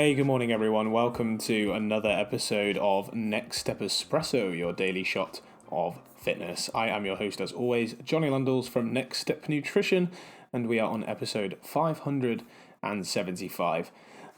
Hey, good morning everyone. Welcome to another episode of Next Step Espresso, your daily shot of fitness. I am your host as always, Johnny Landles from Next Step Nutrition, and we are on episode 575.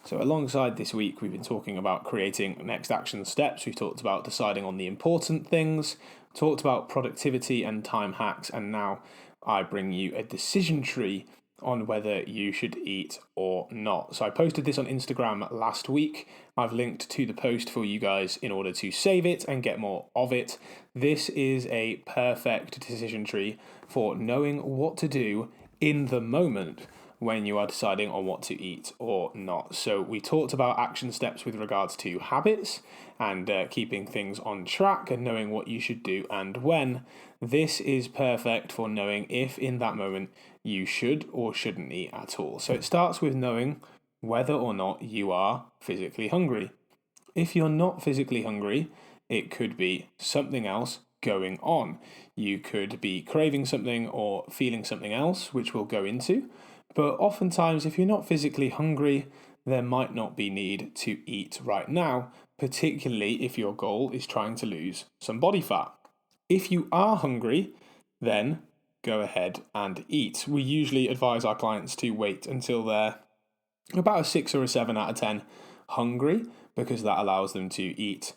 So alongside this week, we've been talking about creating next action steps. We've talked about deciding on the important things, talked about productivity and time hacks, and now I bring you a decision tree on whether you should eat or not. So I posted this on Instagram last week. I've linked to the post for you guys in order to save it and get more of it. This is a perfect decision tree for knowing what to do in the moment when you are deciding on what to eat or not. So we talked about action steps with regards to habits and keeping things on track and knowing what you should do and when. This is perfect for knowing if in that moment you should or shouldn't eat at all. So it starts with knowing whether or not you are physically hungry. If you're not physically hungry, it could be something else going on. You could be craving something or feeling something else, which we'll go into. But oftentimes, if you're not physically hungry, there might not be need to eat right now, particularly if your goal is trying to lose some body fat. If you are hungry, then go ahead and eat. We usually advise our clients to wait until they're about a 6 or a 7 out of 10 hungry, because that allows them to eat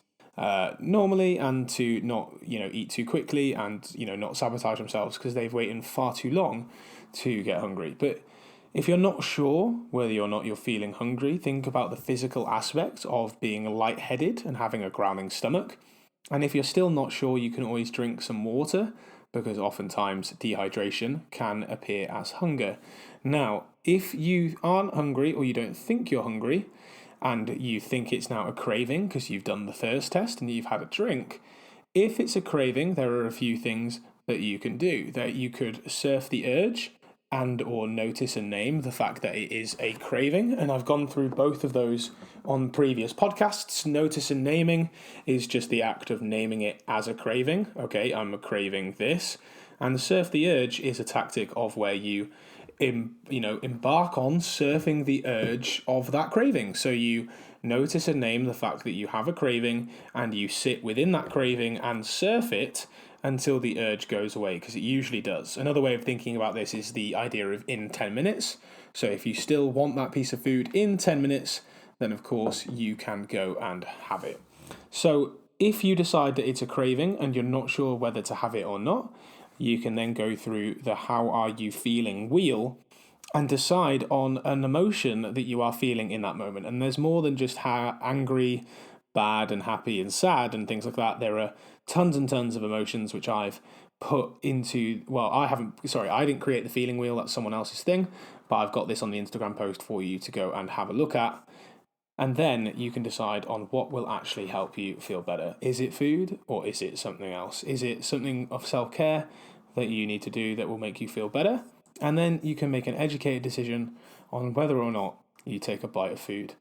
normally and to not, eat too quickly and, not sabotage themselves because they've waited far too long to get hungry. But if you're not sure whether or not you're feeling hungry, think about the physical aspect of being lightheaded and having a growling stomach. And if you're still not sure, you can always drink some water, because oftentimes dehydration can appear as hunger. Now, if you aren't hungry or you don't think you're hungry and you think it's now a craving because you've done the thirst test and you've had a drink, if it's a craving, there are a few things that you can do. That you could surf the urge and or notice and name the fact that it is a craving. And I've gone through both of those on previous podcasts. Notice and naming is just the act of naming it as a craving. Okay, I'm craving this. And surf the urge is a tactic of where you embark on surfing the urge of that craving. So you notice and name the fact that you have a craving and you sit within that craving and surf it until the urge goes away, because it usually does. Another way of thinking about this is the idea of in 10 minutes. So if you still want that piece of food in 10 minutes, then of course you can go and have it. So if you decide that it's a craving and you're not sure whether to have it or not, you can then go through the how are you feeling wheel and decide on an emotion that you are feeling in that moment. And there's more than just angry, bad and happy and sad and things like that. There are tons and tons of emotions which I've put into, I didn't create the feeling wheel, that's someone else's thing, but I've got this on the Instagram post for you to go and have a look at. And then you can decide on what will actually help you feel better. Is it food or is it something else? Is it something of self-care that you need to do that will make you feel better? And then you can make an educated decision on whether or not you take a bite of food.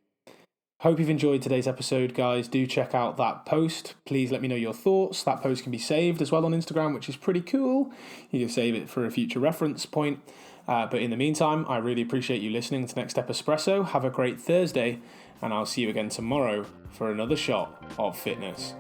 Hope you've enjoyed today's episode, guys. Do check out that post. Please let me know your thoughts. That post can be saved as well on Instagram, which is pretty cool. You can save it for a future reference point. But in the meantime, I really appreciate you listening to Next Step Espresso. Have a great Thursday, and I'll see you again tomorrow for another shot of fitness.